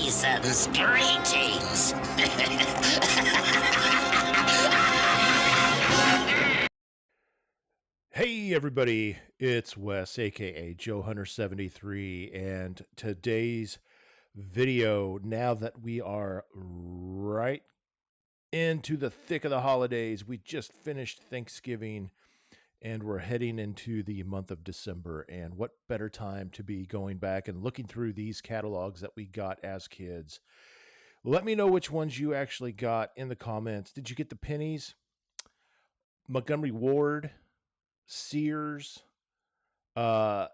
seasons. Greetings. Hey everybody, it's Wes, aka Joe Hunter 73, and today's video, now that we are right into the thick of the holidays, we just finished Thanksgiving and we're heading into the month of December, and what better time to be going back and looking through these catalogs that we got as kids. Let me know which ones you actually got in the comments. Did you get the Pennies, Montgomery Ward, Sears? Uh,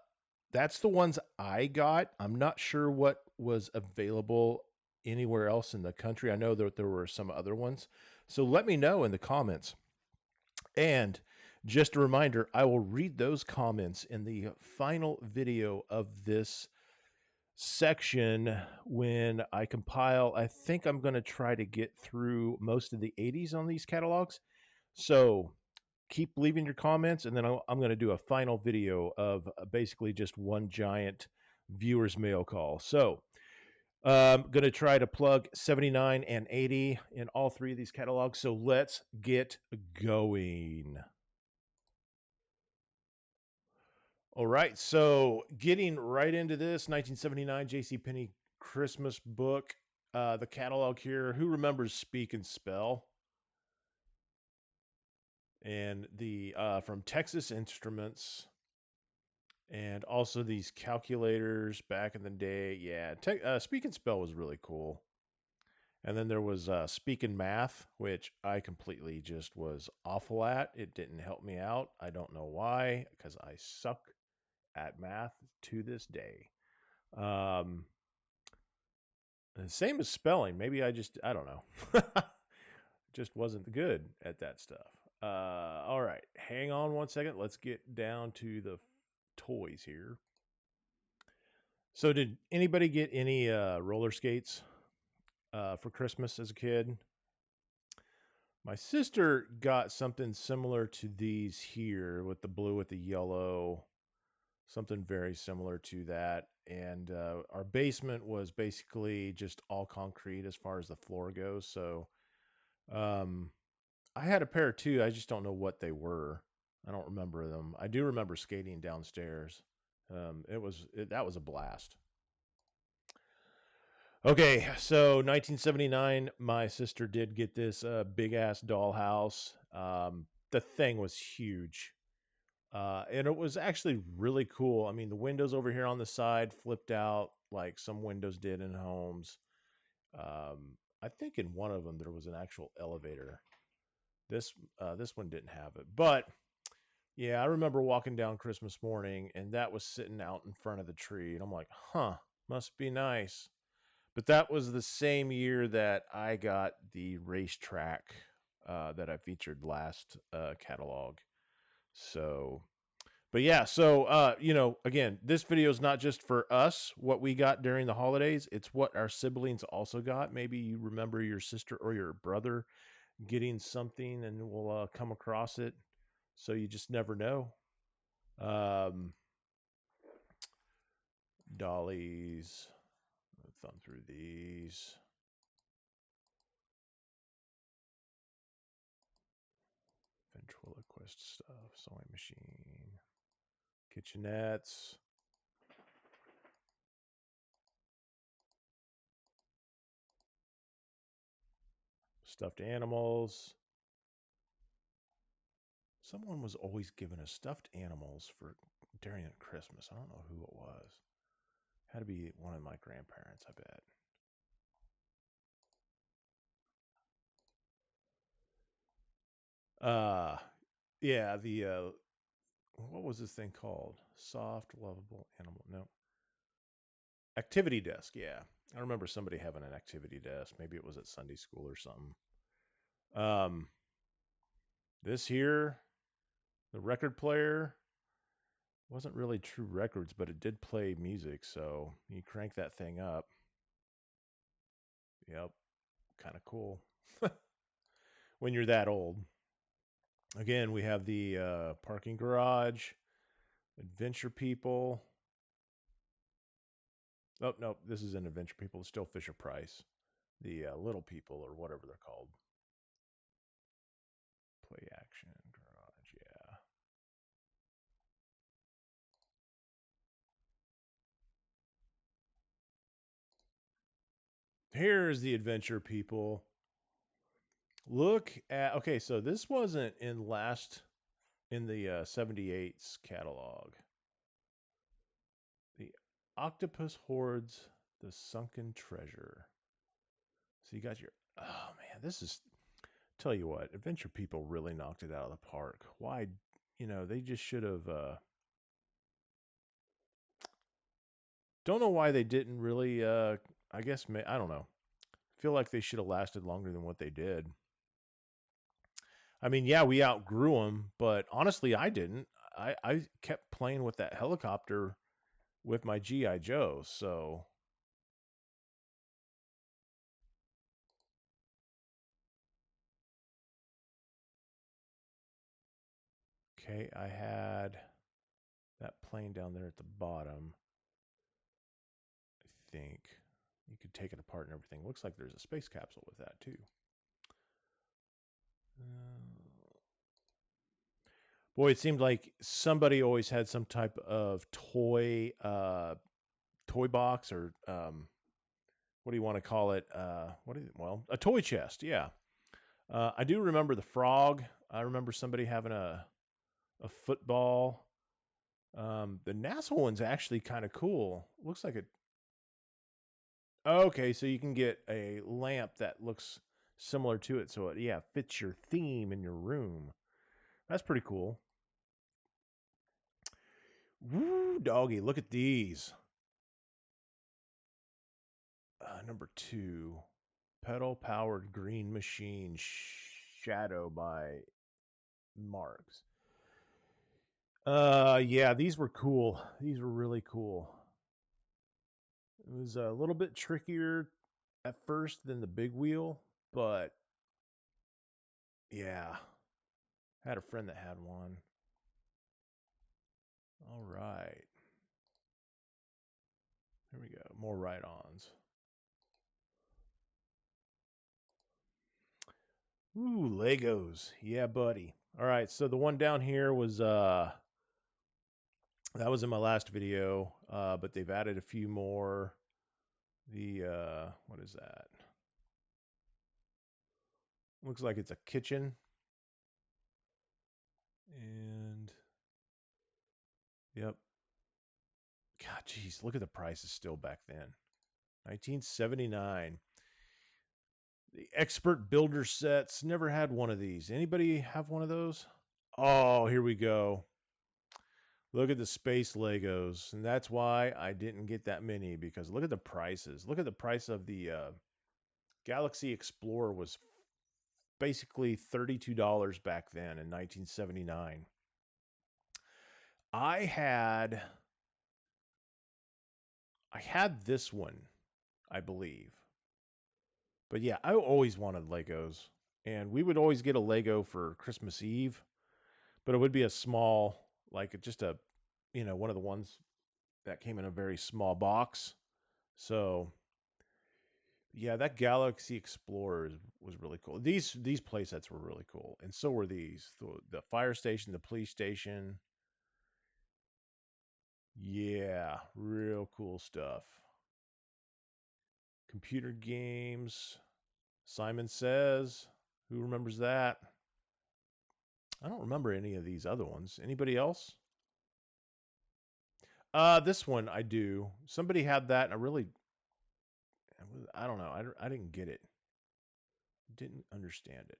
that's the ones I got. I'm not sure what was available anywhere else in the country. I know that there were some other ones. So let me know in the comments. And just a reminder, I will read those comments in the final video of this section when I compile. I think I'm going to try to get through most of the 80s on these catalogs. So keep leaving your comments, and then I'm going to do a final video of basically just one giant viewers mail call. So I'm going to try to plug 79 and 80 in all three of these catalogs. So let's get going. All right, so getting right into this 1979 Penney Christmas book. The catalog here. Who remembers Speak and Spell? And the from Texas Instruments, and also these calculators back in the day. Yeah, Speak and Spell was really cool. And then there was Speak and Math, which I completely just was awful at. It didn't help me out. I don't know why, because I suck at math to this day. Same as spelling. Maybe I don't know. Just wasn't good at that stuff. All right, hang on one second. Let's get down to the toys here. So, did anybody get any roller skates for Christmas as a kid? My sister got something similar to these here with the blue with the yellow, something very similar to that. And our basement was basically just all concrete as far as the floor goes. So um, I had a pair too. I just don't know what they were. I don't remember them. I do remember skating downstairs. That was a blast. Okay, so 1979, my sister did get this big ass dollhouse. The thing was huge. And it was actually really cool. I mean, the windows over here on the side flipped out like some windows did in homes. I think in one of them there was an actual elevator. This one didn't have it, but yeah, I remember walking down Christmas morning and that was sitting out in front of the tree, and I'm like, huh, must be nice. But that was the same year that I got the racetrack that I featured last catalog. So, but yeah, so again, this video is not just for us what we got during the holidays. It's what our siblings also got. Maybe you remember your sister or your brother getting something, and we'll come across it. So you just never know. Um, Dollies. Thumb through these. Ventriloquist stuff. Sewing machine. Kitchenettes. Stuffed animals. Someone was always giving us stuffed animals for during Christmas. I don't know who it was. Had to be one of my grandparents, I bet. Uh yeah, the what was this thing called? Soft, lovable animal. No. Activity desk, yeah. I remember somebody having an activity desk. Maybe it was at Sunday school or something. Um this here, the record player wasn't really true records, but it did play music, so you crank that thing up. Yep, kind of cool when you're that old. Again, we have the parking garage, adventure people. Oh, no, this is an Adventure People. It's still Fisher Price. The Little People, or whatever they're called. Play Action Garage, yeah. Here's the Adventure People. Look at, okay, so this wasn't in the 78's catalog. The Octopus Hoards the Sunken Treasure. So you got your, oh man, this is, tell you what, Adventure People really knocked it out of the park. Why, they just should have, don't know why they didn't really, I guess, I don't know. Feel like they should have lasted longer than what they did. I mean, yeah, we outgrew them, but honestly, I didn't. I kept playing with that helicopter with my G.I. Joe, so. Okay, I had that plane down there at the bottom. I think you could take it apart and everything. Looks like there's a space capsule with that too. Boy, it seemed like somebody always had some type of toy box, or what do you want to call it? Well, a toy chest. Yeah, I do remember the frog. I remember somebody having a football. The NASA one's actually kind of cool. Looks like it. Okay, so you can get a lamp that looks similar to it, so it, yeah, fits your theme in your room. That's pretty cool. Woo, doggy, look at these. Number 2, pedal powered green machine shadow by Marks. Yeah, these were cool. These were really cool. It was a little bit trickier at first than the big wheel, but yeah, I had a friend that had one. All right. Here we go. More ride-ons. Ooh, Legos. Yeah, buddy. All right, so the one down here was that was in my last video, but they've added a few more. The what is that? Looks like it's a kitchen. And yep. God, geez, look at the prices still back then. 1979. The expert builder sets. Never had one of these. Anybody have one of those? Oh, here we go. Look at the space Legos. And that's why I didn't get that many, because look at the prices. Look at the price of the Galaxy Explorer was basically $32 back then in 1979. I had this one, I believe. But yeah, I always wanted Legos. And we would always get a Lego for Christmas Eve, but it would be a small, like just a, one of the ones that came in a very small box. So yeah, that Galaxy Explorer was really cool. These playsets were really cool, and so were these. The fire station, the police station. Yeah, real cool stuff. Computer games. Simon Says. Who remembers that? I don't remember any of these other ones. Anybody else? This one I do. Somebody had that, and I don't know. I didn't get it. Didn't understand it.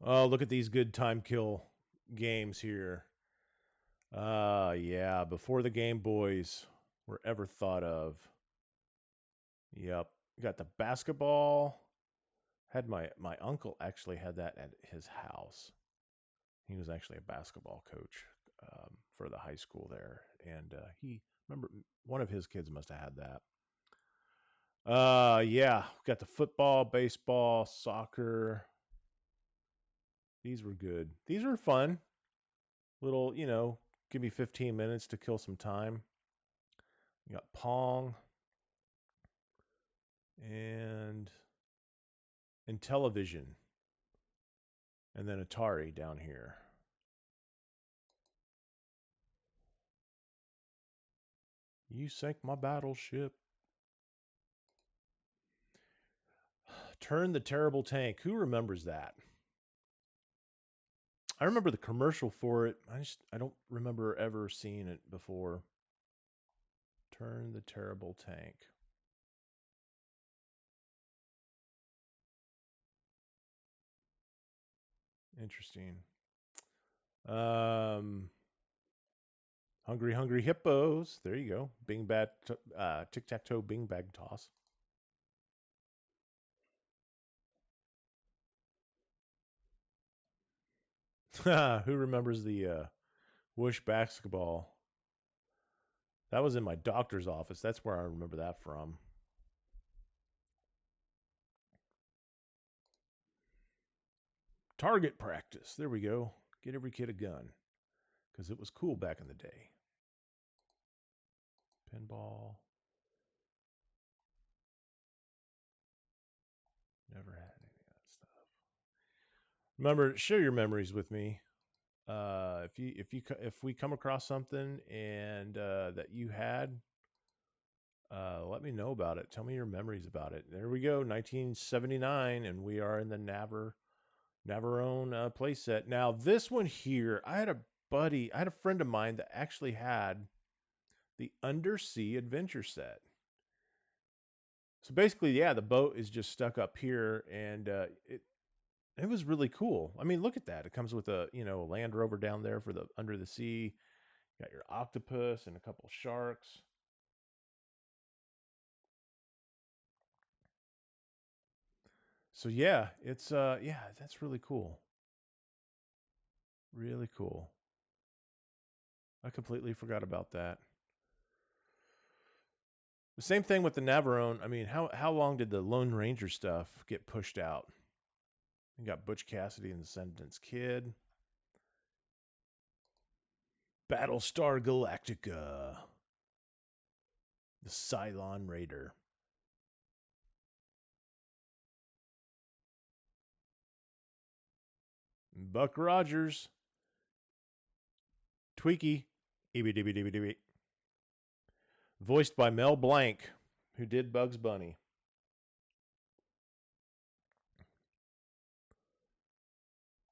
Oh, look at these good time kill games here. Yeah, before the Game Boys were ever thought of. Yep. Got the basketball. Had my uncle actually had that at his house. He was actually a basketball coach for the high school there, and he remember one of his kids must have had that. Yeah, got the football, baseball, soccer. These were good. These were fun. Little, give me 15 minutes to kill some time. You got Pong and Intellivision, and then Atari down here. You sank my battleship. Turn the Terrible Tank. Who remembers that? I remember the commercial for it. I don't remember ever seeing it before. Turn the Terrible Tank. Interesting. Hungry Hungry Hippos. There you go. Bing Bad Tic Tac Toe Bing Bag Toss. Who remembers the Wish basketball? That was in my doctor's office. That's where I remember that from. Target practice. There we go. Get every kid a gun. Because it was cool back in the day. Pinball. Never had any of that stuff. Remember, share your memories with me. If we come across something and that you had, let me know about it. Tell me your memories about it. There we go, 1979, and we are in the Navarone playset. Now, this one here, I had a friend of mine that actually had the Undersea Adventure set. So basically, yeah, the boat is just stuck up here, and it was really cool. I mean, look at that. It comes with a Land Rover down there for the under the sea. You got your octopus and a couple sharks. So yeah, it's that's really cool. Really cool. I completely forgot about that. The same thing with the Navarone. I mean, how long did the Lone Ranger stuff get pushed out? You got Butch Cassidy and the Sundance Kid. Battlestar Galactica. The Cylon Raider. Buck Rogers. Tweaky. Eeby. Voiced by Mel Blanc, who did Bugs Bunny.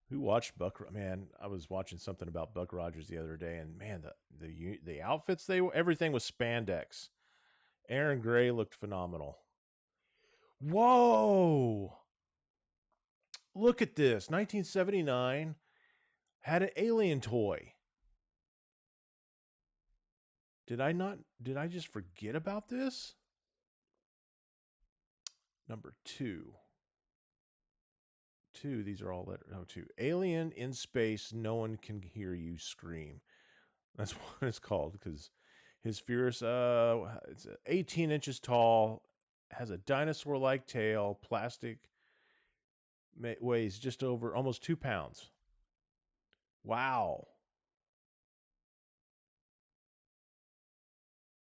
Who watched Buck? Man, I was watching something about Buck Rogers the other day, and man, the outfits everything was spandex. Aaron Gray looked phenomenal. Whoa! Look at this. 1979 had an alien toy. Did I just forget about this? Number 2. These are all letters. No, 2. Alien in space, no one can hear you scream. That's what it's called because his fierce, it's 18 inches tall, has a dinosaur-like tail, plastic, weighs just over almost 2 pounds. Wow.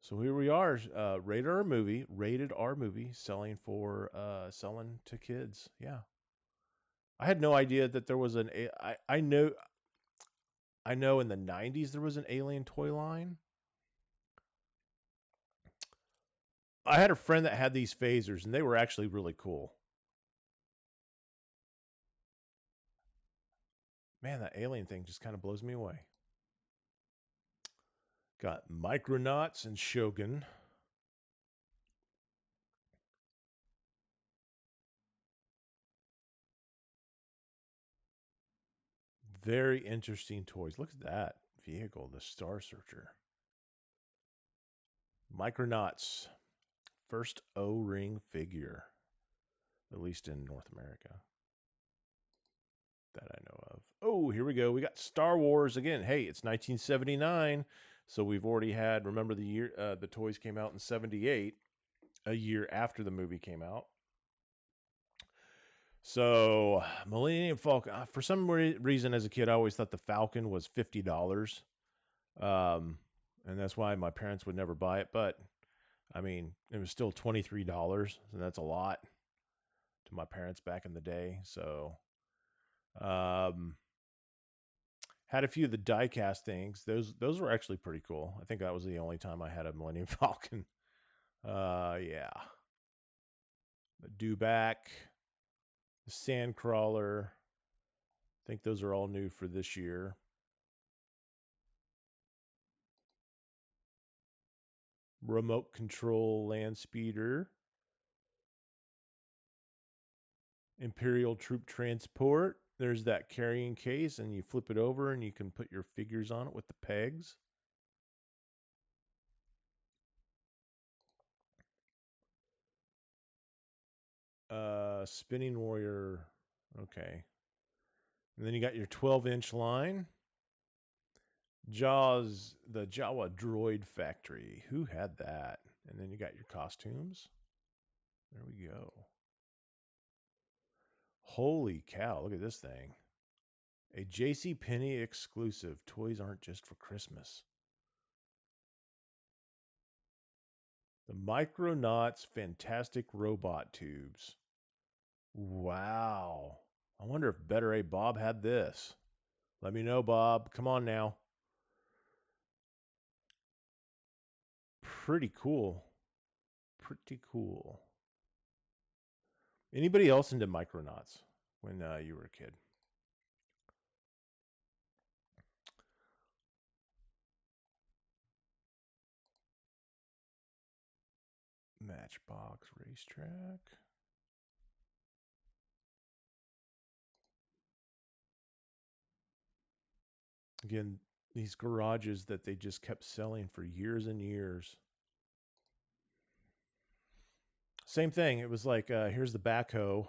So here we are, rated R movie, selling to kids. Yeah, I had no idea that there was I know in the '90s there was an alien toy line. I had a friend that had these phasers, and they were actually really cool. Man, that alien thing just kind of blows me away. Got Micronauts and Shogun. Very interesting toys. Look at that vehicle, the Star Searcher. Micronauts, first O-ring figure, at least in North America that I know of. Oh, here we go. We got Star Wars again. Hey, it's 1979, so we've already had. Remember the year the toys came out in '78, a year after the movie came out. So Millennium Falcon. For some reason, as a kid, I always thought the Falcon was $50. And that's why my parents would never buy it. But I mean, it was still $23, and that's a lot to my parents back in the day. So, um, had a few of the die-cast things. Those were actually pretty cool. I think that was the only time I had a Millennium Falcon. Yeah, the Dewback, the Sandcrawler. I think those are all new for this year. Remote control land speeder, Imperial troop transport. There's that carrying case, and you flip it over, and you can put your figures on it with the pegs. Spinning Warrior. Okay. And then you got your 12-inch line. Jaws, the Jawa Droid Factory. Who had that? And then you got your costumes. There we go. Holy cow, look at this thing. A J.C. Penney exclusive. Toys aren't just for Christmas. The Micronauts Fantastic Robot Tubes. Wow. I wonder if Better A Bob had this. Let me know, Bob. Come on now. Pretty cool. Pretty cool. Anybody else into Micronauts when you were a kid? Matchbox Racetrack. Again, these garages that they just kept selling for years and years. Same thing. It was like, here's the backhoe.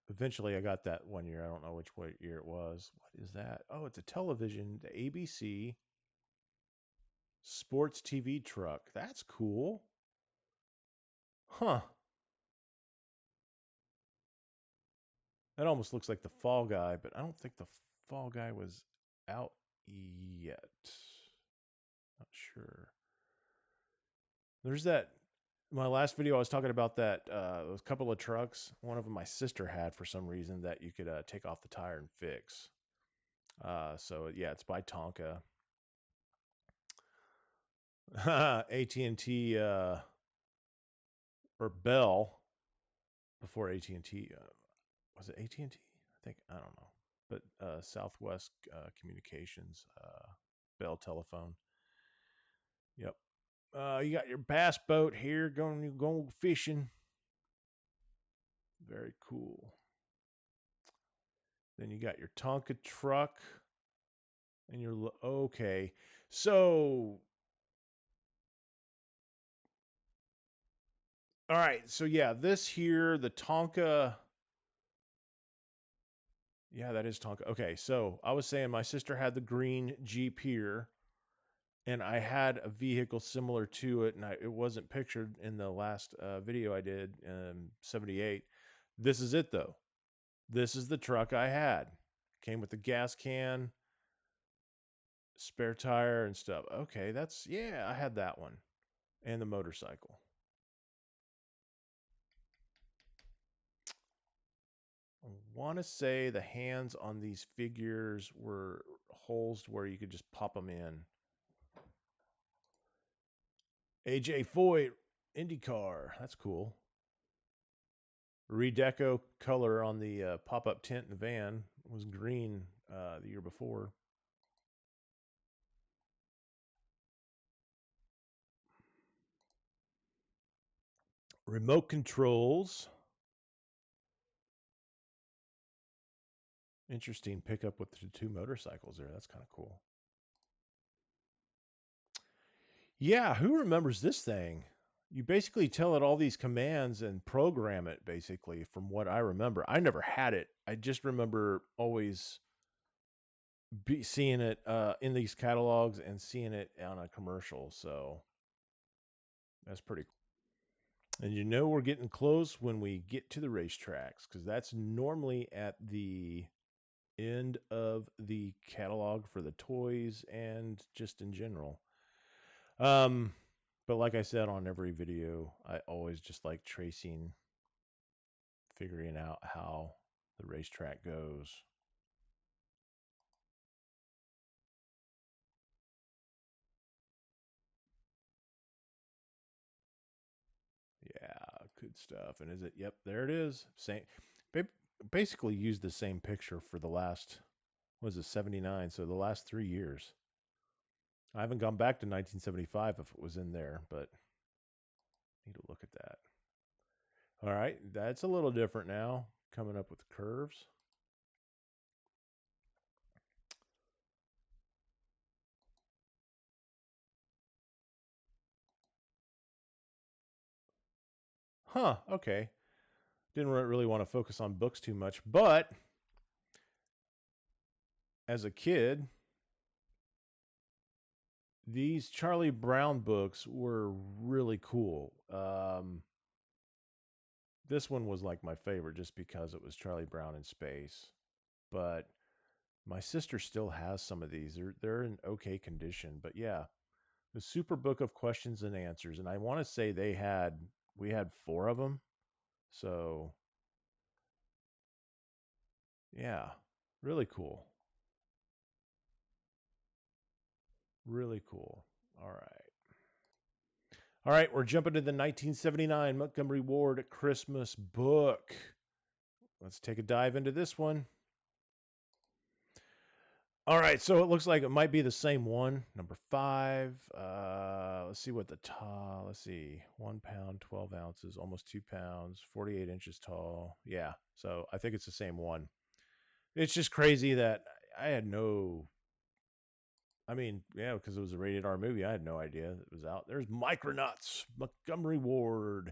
Eventually, I got that one year. I don't know which year it was. What is that? Oh, it's a television, the ABC sports TV truck. That's cool. Huh. That almost looks like the Fall Guy, but I don't think the Fall Guy was out yet. Not sure. There's that. My last video, I was talking about that. Those couple of trucks. One of them my sister had for some reason that you could take off the tire and fix. So yeah, it's by Tonka. AT&T or Bell before AT&T. Was it AT&T? I think I don't know, but Southwest Communications, Bell Telephone. Yep. You got your bass boat here going fishing. Very cool. Then you got your Tonka truck and your okay. So all right, so yeah, this here, the Tonka. Yeah, that is Tonka. Okay, so I was saying my sister had the green Jeep here, and I had a vehicle similar to it, and it wasn't pictured in the last video I did, 78. This is it, though. This is the truck I had. Came with the gas can, spare tire, and stuff. Okay, yeah, I had that one. And the motorcycle. I want to say the hands on these figures were holes where you could just pop them in. AJ Foyt, IndyCar. That's cool. Redeco color on the pop-up tent in the van was green the year before. Remote controls. Interesting pickup with the two motorcycles there. That's kind of cool. Yeah, who remembers this thing? You basically tell it all these commands and program it, basically, from what I remember. I never had it. I just remember always seeing it in these catalogs and seeing it on a commercial. So that's pretty cool. And you know we're getting close when we get to the racetracks, because that's normally at the end of the catalog for the toys and just in general. Um, but like I said on every video, I always just like tracing, figuring out how the racetrack goes. Yeah, good stuff. And is it? Yep, there it is. Same, basically used the same picture for the last, was it 79? So the last 3 years. I haven't gone back to 1975 if it was in there, but need to look at that. All right, that's a little different now. Coming up with curves. Huh, okay. Didn't really want to focus on books too much, but as a kid, these Charlie Brown books were really cool. This one was like my favorite just because it was Charlie Brown in space. But my sister still has some of these. They're in okay condition, but yeah, the Super Book of Questions and Answers, and I want to say we had 4 of them. So yeah, really cool. Really cool. All right. All right, we're jumping to the 1979 Montgomery Ward Christmas book. Let's take a dive into this one. All right, so it looks like it might be the same one. Number 5. Let's see what the tall. Let's see, 1 pound, 12 ounces, almost 2 pounds, 48 inches tall. Yeah, so I think it's the same one. It's just crazy that I had no. I mean, yeah, because it was a rated R movie. I had no idea it was out. There's Micronauts, Montgomery Ward.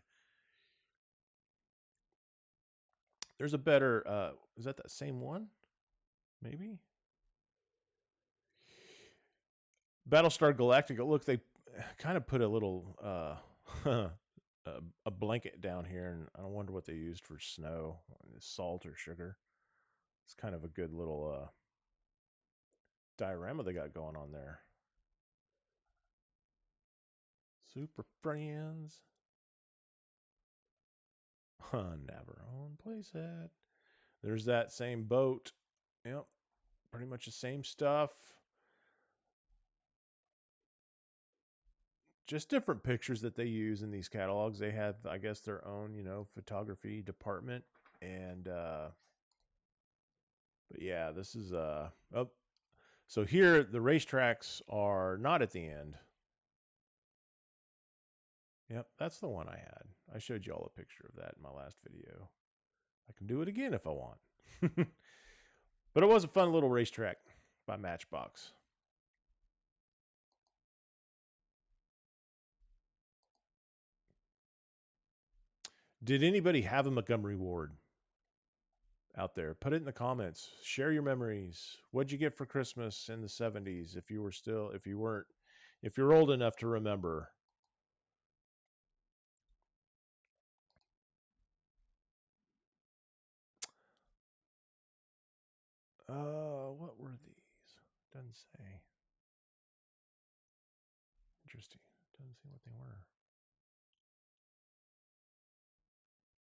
There's a better. Is that same one? Maybe. Battlestar Galactica. Look, they kind of put a little a blanket down here, and I wonder what they used for snow, salt or sugar. It's kind of a good little diorama they got going on there. Super Friends. Navarone playset. There's that same boat. Yep, pretty much the same stuff. Just different pictures that they use in these catalogs. They have, I guess, their own, photography department. And but yeah, this is oh, so here the racetracks are not at the end. Yep, that's the one I had. I showed you all a picture of that in my last video. I can do it again if I want. But it was a fun little racetrack by Matchbox. Did anybody have a Montgomery Ward out there? Put it in the comments. Share your memories. What'd you get for Christmas in the 70s if you were still if you weren't if you're old enough to remember? What were these? Doesn't say. Interesting. Doesn't say what they were.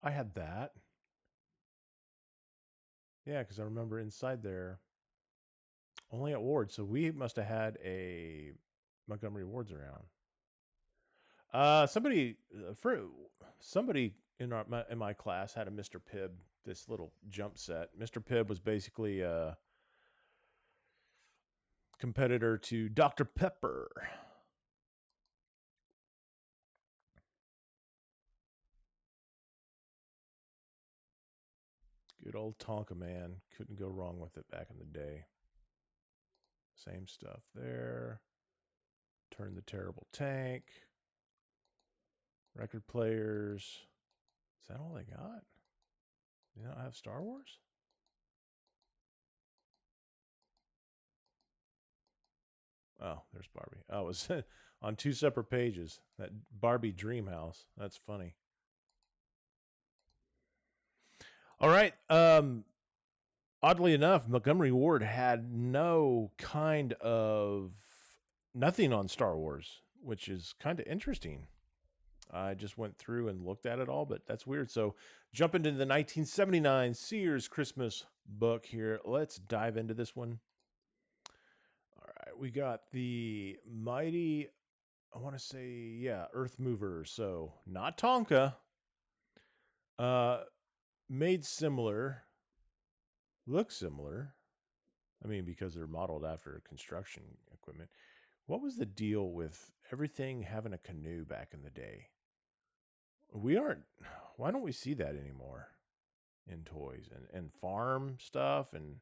I had that. Yeah, because I remember inside there only at Ward. So we must have had a Montgomery Wards around. Somebody for somebody in my class had a Mr. Pibb, this little jump set. Mr. Pibb was basically a competitor to Dr. Pepper. Good old Tonka man. Couldn't go wrong with it back in the day. Same stuff there. Turn the Terrible Tank. Record players. Is that all they got? They don't have Star Wars? Oh, there's Barbie. Oh, it was on 2 separate pages. That Barbie Dream House. That's funny. All right. Oddly enough, Montgomery Ward had no kind of nothing on Star Wars, which is kind of interesting. I just went through and looked at it all, but that's weird. So, jump into the 1979 Sears Christmas book here. Let's dive into this one. All right, we got the mighty, I want to say, yeah, Earth Mover. So, not Tonka. Uh, made similar, looks similar. I mean, because they're modeled after construction equipment. What was the deal with everything having a canoe back in the day? We aren't. Why don't we see that anymore in toys and farm stuff? And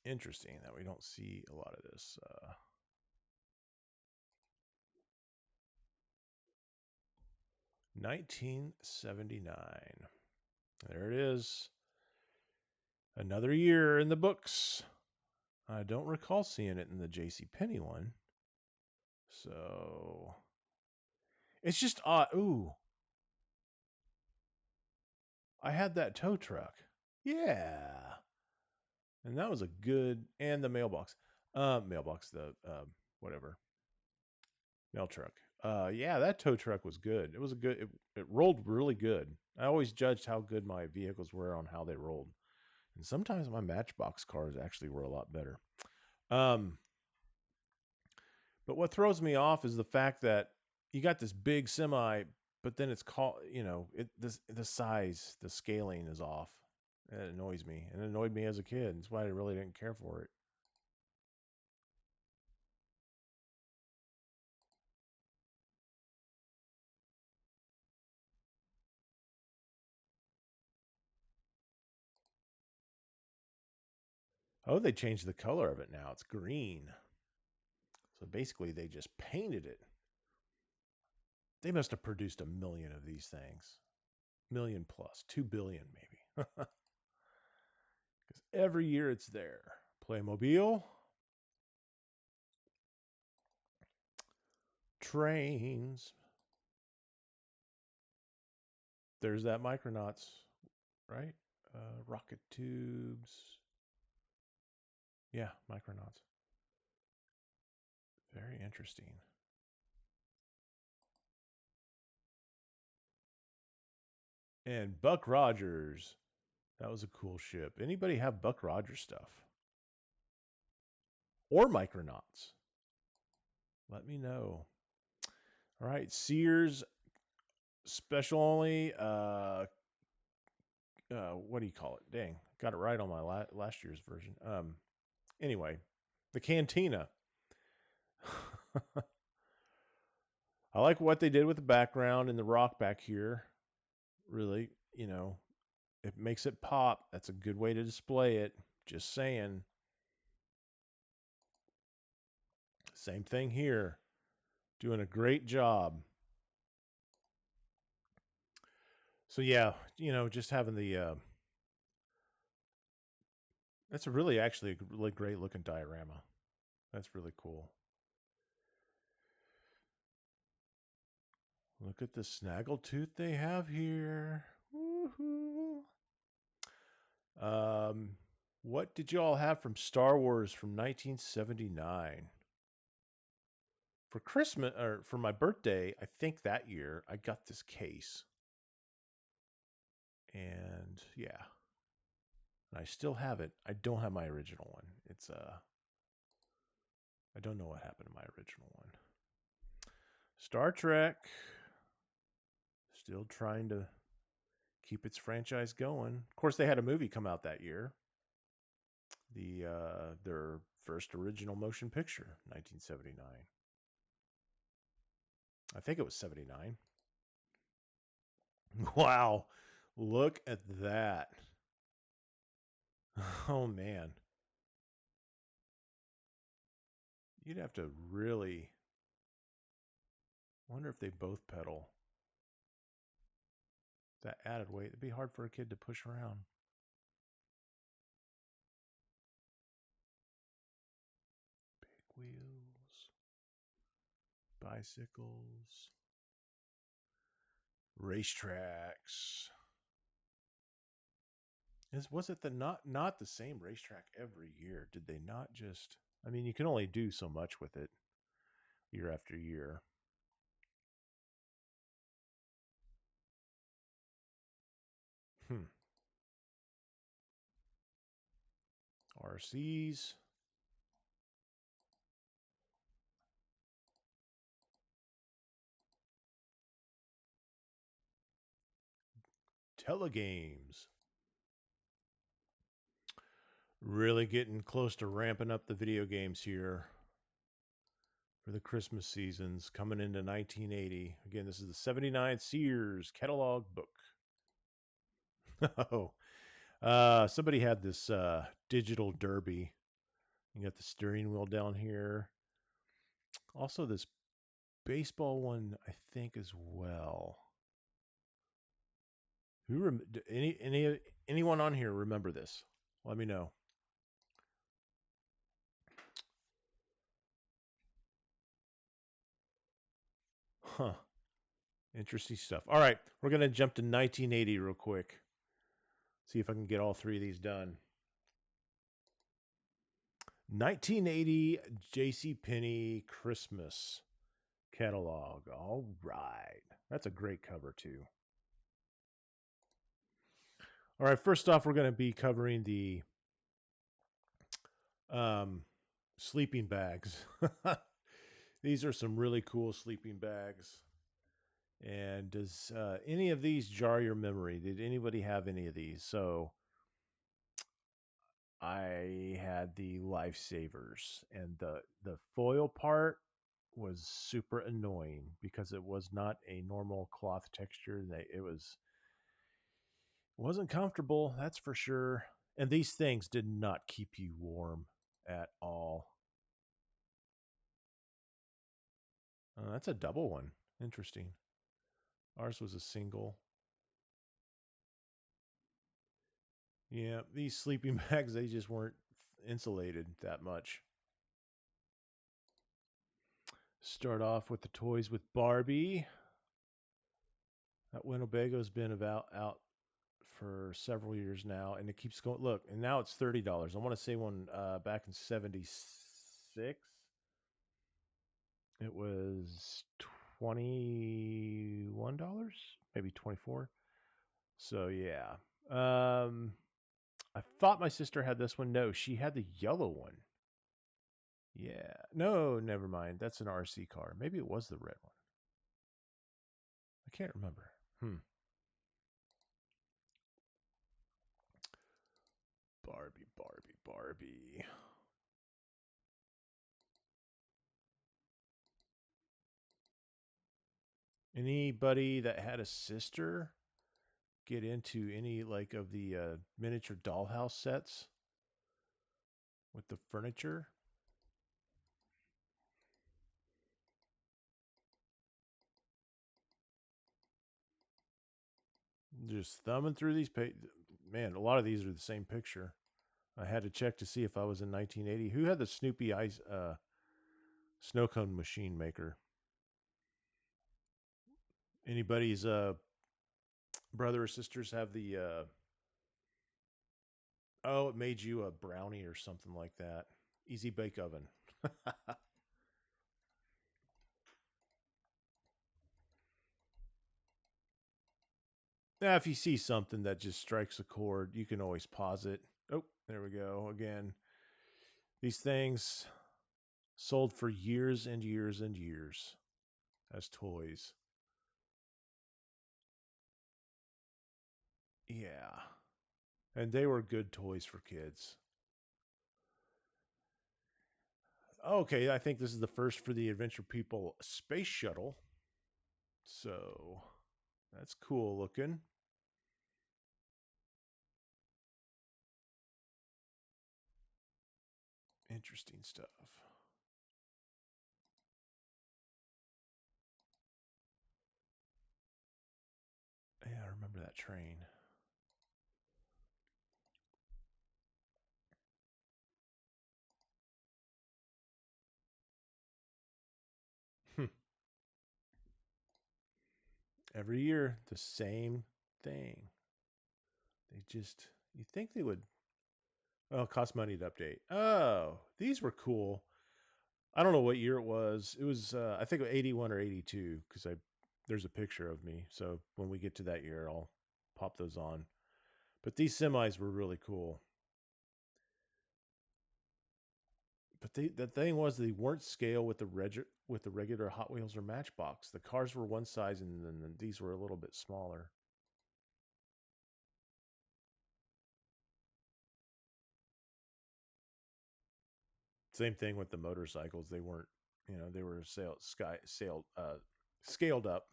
interesting that we don't see a lot of this. 1979. There it is. Another year in the books. I don't recall seeing it in the J.C. Penney one. So it's just odd. Ooh, I had that tow truck. Yeah. And that was a good, and the mailbox. Mailbox, the whatever. Mail truck. Yeah, that tow truck was good. It was a good, it rolled really good. I always judged how good my vehicles were on how they rolled. And sometimes my Matchbox cars actually were a lot better. Um, but what throws me off is the fact that you got this big semi, but then it's called, the size, the scaling is off. It annoys me, and it annoyed me as a kid. That's why I really didn't care for it. Oh, they changed the color of it now. It's green. So basically, they just painted it. They must have produced a million of these things. Million plus, 2 billion maybe. Because every year it's there. Playmobil, trains. There's that Micronauts, right? Rocket tubes. Yeah, Micronauts. Very interesting. And Buck Rogers. That was a cool ship. Anybody have Buck Rogers stuff? Or Micronauts? Let me know. All right, Sears special only. What do you call it? Dang, got it right on my last year's version. Anyway, the Cantina. I like what they did with the background and the rock back here. Really, it makes it pop. That's a good way to display it. Just saying. Same thing here. Doing a great job. So yeah, just having the that's a really actually a really great looking diorama. That's really cool. Look at the snaggletooth they have here. Woohoo! Um, what did you all have from Star Wars from 1979? For Christmas or for my birthday, I think that year I got this case. And yeah, and I still have it. I don't have my original one. It's I don't know what happened to my original one. Star Trek still trying to keep its franchise going. Of course, they had a movie come out that year. Their first original motion picture, 1979. I think it was 79. Wow. Look at that. Oh man. You'd have to really wonder if they both pedal. That added weight, it'd be hard for a kid to push around. Big wheels, bicycles, racetracks. Was it the not the same racetrack every year? Did they not just? I mean, you can only do so much with it year after year. Hmm. RCs, telegames. Really getting close to ramping up the video games here for the Christmas seasons coming into 1980. Again, this is the 79 Sears catalog book. Oh, somebody had this digital derby. You got the steering wheel down here. Also, this baseball one, I think, as well. Anyone on here remember this? Let me know. Huh. Interesting stuff. All right, we're gonna jump to 1980 real quick. See if I can get all three of these done. 1980 J.C. Penney Christmas catalog. All right, that's a great cover too. All right, first off, we're going to be covering the um, sleeping bags. These are some really cool sleeping bags. And does any of these jar your memory? Did anybody have any of these? So I had the lifesavers, and the foil part was super annoying because it was not a normal cloth texture. Wasn't comfortable, that's for sure. And these things did not keep you warm at all. That's a double one. Interesting. Ours was a single. Yeah, these sleeping bags, they just weren't insulated that much. Start off with the toys with Barbie. That Winnebago's been about out for several years now, and it keeps going. Look, and now it's $30. I want to say one back in '76, it was $21, maybe 24. So yeah, I thought my sister had this one. No, she had the yellow one. Yeah, no, never mind. That's an RC car. Maybe it was the red one. I can't remember. Barbie, Barbie, Barbie. Anybody that had a sister get into any like of the miniature dollhouse sets with the furniture? Just thumbing through these man, a lot of these are the same picture. I had to check to see if I was in 1980. Who had the Snoopy ice snow cone machine maker? Anybody's brother or sisters have the oh, it made you a brownie or something like that. Easy bake oven. Now, if you see something that just strikes a chord, you can always pause it. Oh, there we go. Again, these things sold for years and years and years as toys. Yeah. And they were good toys for kids. Okay, I think this is the first for the Adventure People space shuttle. So that's cool looking. Interesting stuff. Yeah, I remember that train. Every year, the same thing. They just You think they would? Oh, cost money to update. Oh, these were cool. I don't know what year it was. It was I think 81 or 82 because I there's a picture of me. So when we get to that year, I'll pop those on. But these semis were really cool. But the thing was they weren't scale with with the regular Hot Wheels or Matchbox. The cars were one size and then these were a little bit smaller. Same thing with the motorcycles. They weren't, they were scaled up.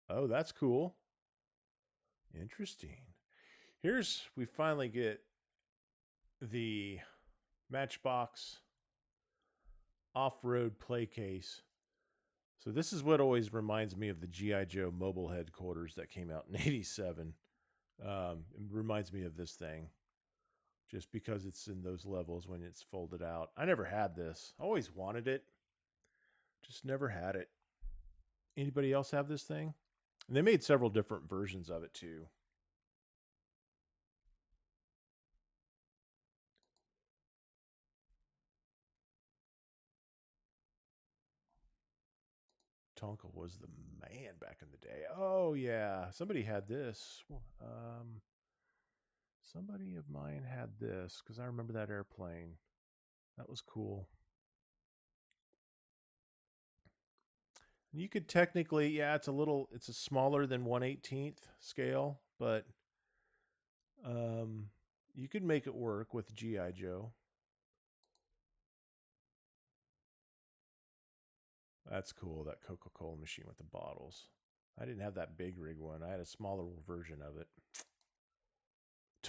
Oh, that's cool. Interesting. We finally get the Matchbox off-road play case. So this is what always reminds me of the GI Joe mobile headquarters that came out in '87. It reminds me of this thing just because it's in those levels when it's folded out. I never had this. Always wanted it, just never had it. Anybody else have this thing? And they made several different versions of it too. Tonka was the man back in the day. Oh yeah, somebody had this. Somebody of mine had this because I remember that airplane. That was cool. You could technically, yeah, it's a smaller than 1/18th scale, but um, you could make it work with GI Joe. That's cool. That Coca-Cola machine with the bottles. I didn't have that big rig one. I had a smaller version of it.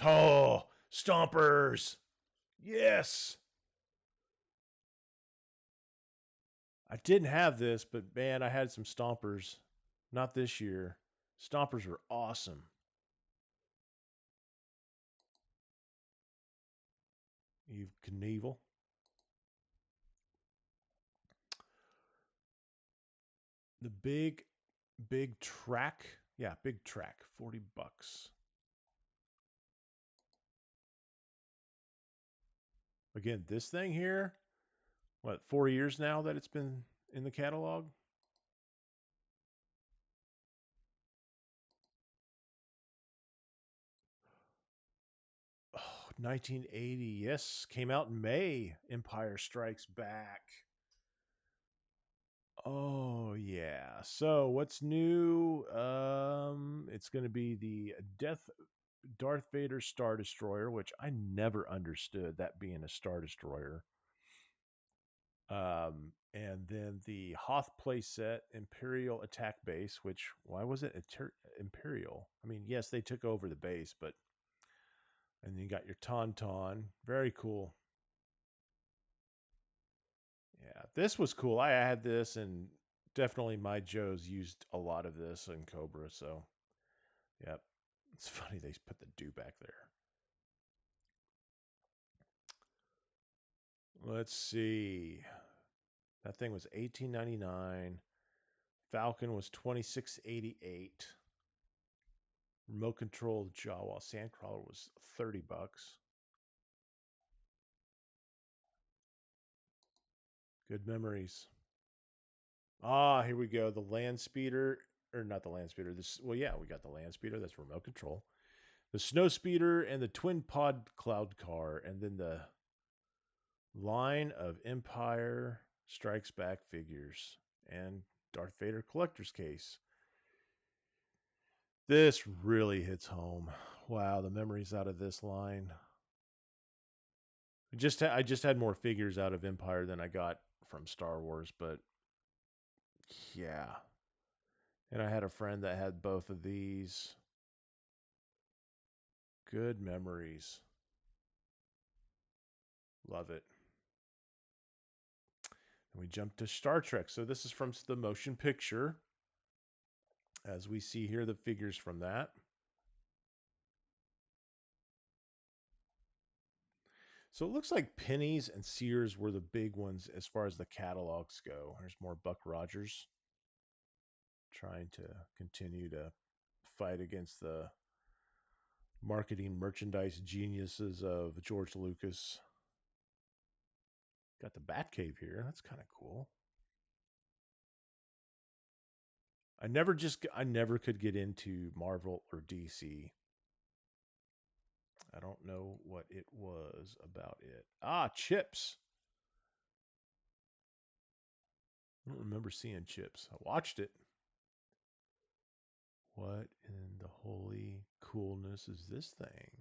Oh, Stompers. Yes. I didn't have this, but man, I had some Stompers. Not this year. Stompers were awesome. Eve Knievel. The big track. Yeah, big track. $40. Again, this thing here, what, 4 years now that it's been in the catalog? Oh, 1980. Yes, came out in May. Empire Strikes Back. Oh yeah. So what's new? It's going to be the Darth Vader Star Destroyer, which I never understood that being a Star Destroyer. And then the Hoth playset Imperial Attack Base, which why was it Imperial? I mean, yes, they took over the base, but and you got your Tauntaun, very cool. Yeah, this was cool. I had this, and definitely my Joes used a lot of this in Cobra. So, yep, it's funny they put the do back there. Let's see. That thing was 18.99. Falcon was 26.88. Remote controlled Jawa Sandcrawler was $30. Good memories. Ah, here we go. The land speeder, or not the land speeder. This, well, yeah, we got the land speeder. That's remote control. The snow speeder and the twin pod cloud car, and then the line of Empire Strikes Back figures and Darth Vader collector's case. This really hits home. Wow, the memories out of this line. I just had more figures out of Empire than I got from Star Wars, but yeah. And I had a friend that had both of these. Good memories. Love it. And we jump to Star Trek. So this is from the motion picture. As we see here, the figures from that. So it looks like Penny's and Sears were the big ones as far as the catalogs go. There's more Buck Rogers trying to continue to fight against the marketing merchandise geniuses of George Lucas. Got the Batcave here. That's kind of cool. I never could get into Marvel or DC. I don't know what it was about it. Ah, Chips. I don't remember seeing Chips. I watched it. What in the holy coolness is this thing?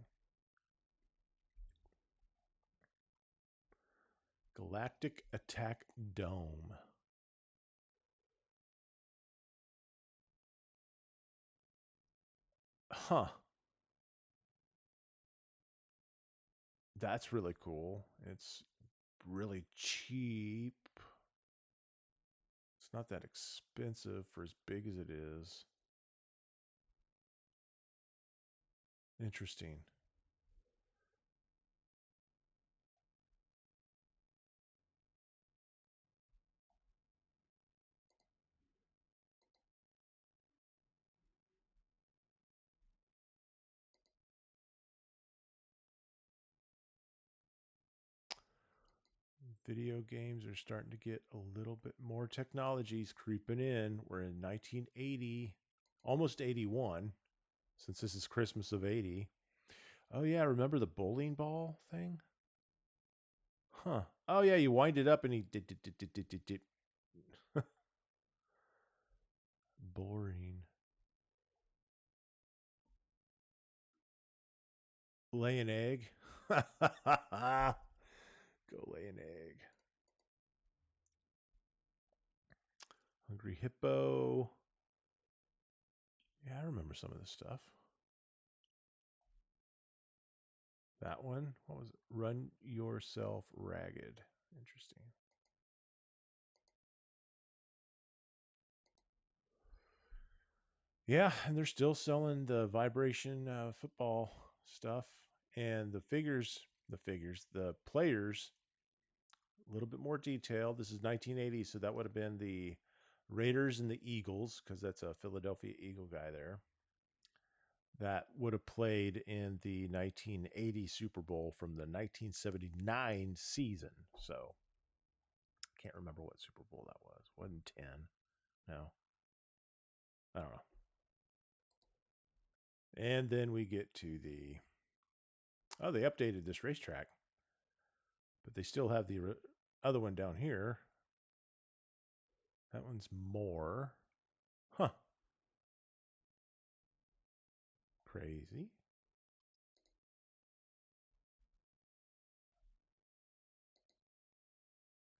Galactic Attack Dome. Huh. That's really cool. It's really cheap. It's not that expensive for as big as it is. Interesting. Video games are starting to get a little bit more technologies creeping in. We're in 1980, almost 81, since this is Christmas of 80. Oh, yeah, remember the bowling ball thing? Huh. Oh, yeah, you wind it up and he did. Boring. Lay an egg. Go lay an egg. Hungry Hippo. Yeah, I remember some of this stuff. That one, what was it? Run Yourself Ragged. Interesting. Yeah, and they're still selling the vibration football stuff and the players, a little bit more detailed. This is 1980, so that would have been the Raiders and the Eagles, because that's a Philadelphia Eagle guy there. That would have played in the 1980 Super Bowl from the 1979 season. So I can't remember what Super Bowl that was. Wasn't 10. No. I don't know. And then we get to the they updated this racetrack, but they still have the other one down here. That one's more. Huh. Crazy.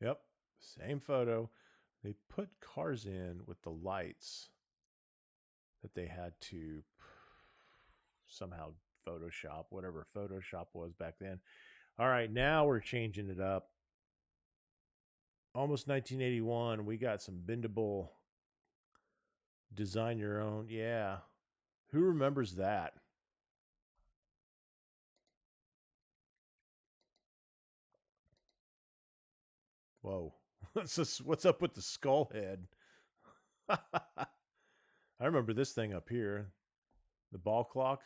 Yep. Same photo. They put cars in with the lights that they had to somehow Photoshop, whatever Photoshop was back then. All right, now we're changing it up. Almost 1981. We got some bendable design your own. Yeah. Who remembers that? Whoa. What's up with the skull head? I remember this thing up here. The ball clock.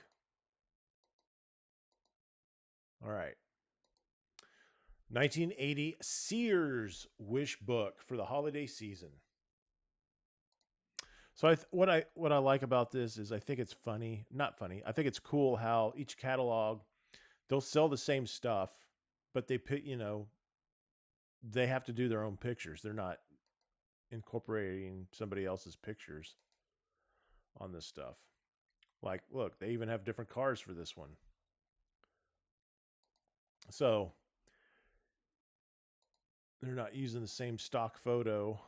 All right. 1980 Sears Wishbook for the holiday season. So what I like about this is I think it's funny, not funny. I think it's cool how each catalog they'll sell the same stuff, but they put, they have to do their own pictures. They're not incorporating somebody else's pictures on this stuff. Like, look, they even have different cars for this one. So they're not using the same stock photo.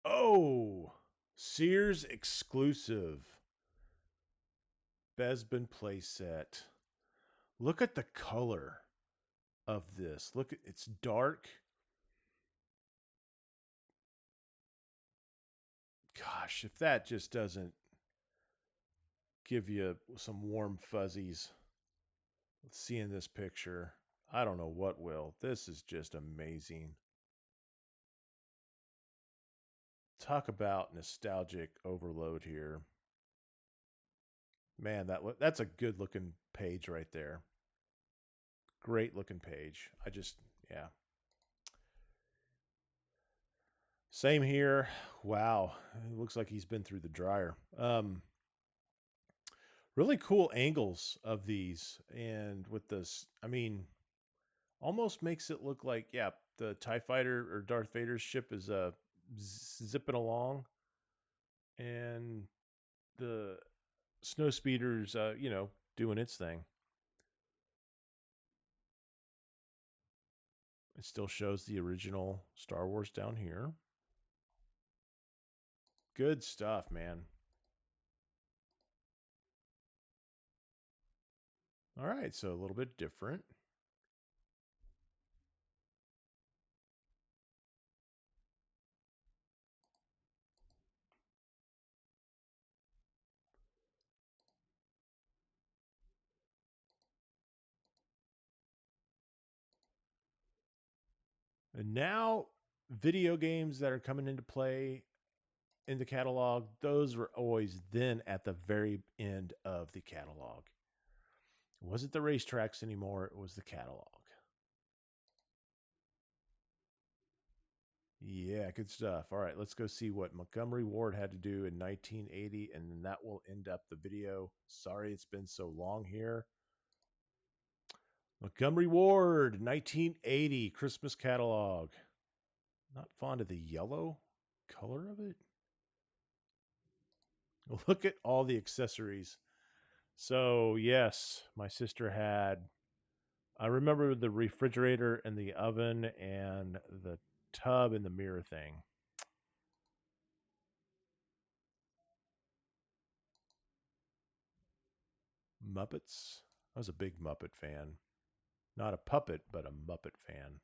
Oh, Sears exclusive Besbin playset. Look at the color of this. Look, it's dark. Gosh, if that just doesn't give you some warm fuzzies Let's see in this picture. I don't know what will. This is just amazing. Talk about nostalgic overload here. Man, that's a good looking page right there. Great looking page. Yeah. Same here. Wow. It looks like he's been through the dryer. Really cool angles of these. And with this, I mean, almost makes it look like, yeah, the TIE fighter or Darth Vader's ship is zipping along. And the snow speeder's, doing its thing. It still shows the original Star Wars down here. Good stuff, man. All right, so a little bit different. And now, video games that are coming into play in the catalog, those were always then at the very end of the catalog. It wasn't the racetracks anymore, it was the catalog. Yeah, good stuff. All right, let's go see what Montgomery Ward had to do in 1980, and then that will end up the video. Sorry it's been so long here. Montgomery Ward, 1980, Christmas catalog. Not fond of the yellow color of it. Look at all the accessories. So, yes, my sister had, I remember the refrigerator and the oven and the tub and the mirror thing. Muppets. I was a big Muppet fan. Not a puppet, but a Muppet fan.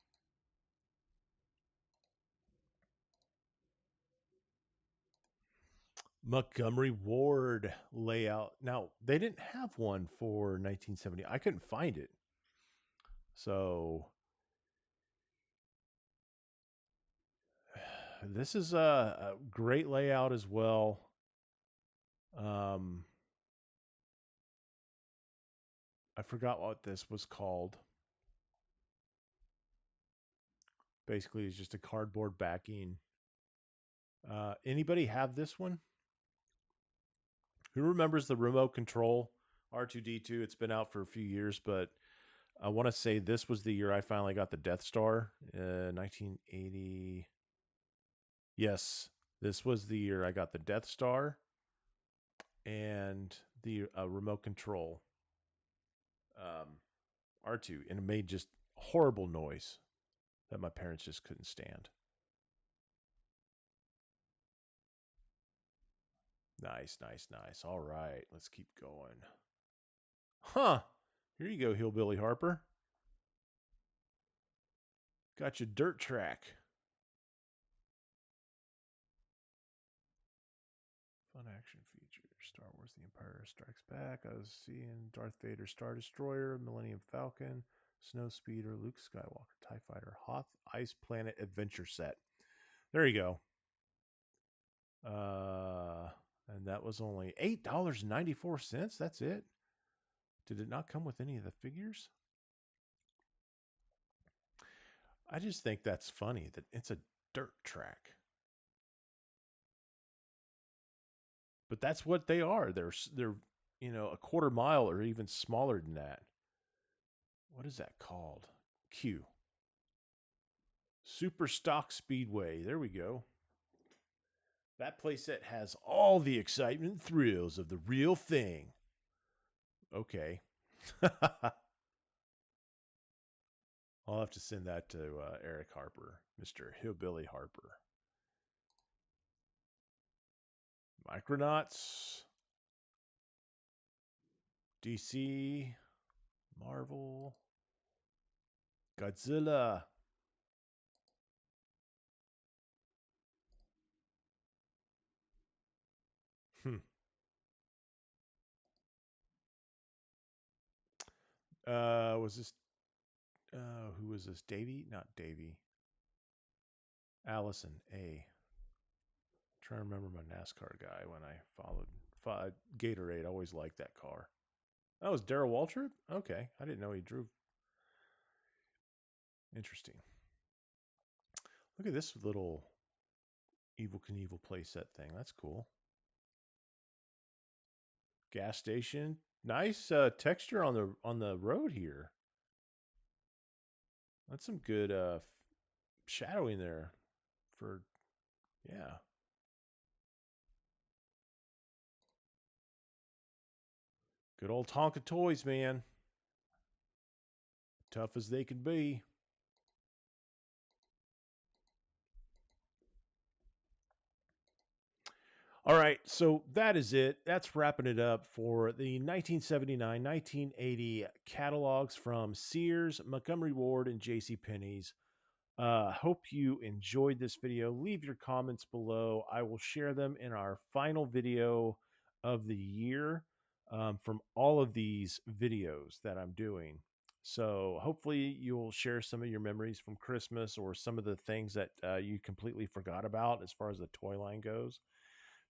Montgomery Ward layout. Now, they didn't have one for 1970. I couldn't find it. So, this is a great layout as well. I forgot what this was called. Basically, it's just a cardboard backing. Anybody have this one? Who remembers the remote control R2D2? It's been out for a few years, but I want to say this was the year I finally got the Death Star, 1980. Yes, this was the year I got the Death Star and the remote control R2, and it made just horrible noise that my parents just couldn't stand. Nice, nice, nice. All right, let's keep going. Huh. Here you go, Hillbilly Harper. Got your dirt track. Fun action feature. Star Wars The Empire Strikes Back. I was seeing Darth Vader Star Destroyer, Millennium Falcon, Snow Speeder, Luke Skywalker, TIE Fighter, Hoth, Ice Planet Adventure Set. There you go. And that was only $8.94. That's it. Did it not come with any of the figures? I just think that's funny that it's a dirt track. But that's what they are. They're a quarter mile or even smaller than that. What is that called? Q. Super Stock Speedway. There we go. That playset has all the excitement and thrills of the real thing. Okay. I'll have to send that to Eric Harper, Mr. Hillbilly Harper. Micronauts, DC, Marvel, Godzilla. Was this? Who was this? Davey? Not Davey. Allison A. Trying to remember my NASCAR guy when I followed Gatorade. I always liked that car. That was Darrell Waltrip? Okay. I didn't know he drove. Interesting. Look at this little Evel Knievel playset thing. That's cool. Gas station. Nice texture on the road here. That's some good shadowing there for, yeah. Good old Tonka toys, man. Tough as they can be. All right, so that is it. That's wrapping it up for the 1979-1980 catalogs from Sears, Montgomery Ward, and J.C. Penney's. Hope you enjoyed this video. Leave your comments below. I will share them in our final video of the year from all of these videos that I'm doing. So hopefully you'll share some of your memories from Christmas or some of the things that you completely forgot about as far as the toy line goes.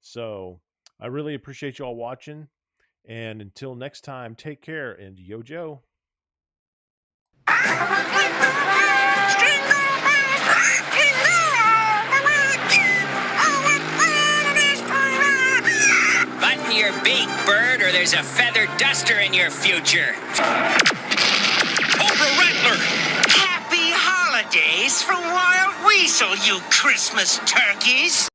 So I really appreciate you all watching. And until next time, take care and yo Joe. Button your beak, bird, or there's a feather duster in your future. Cobra Rattler! Happy holidays from Wild Weasel, you Christmas turkeys!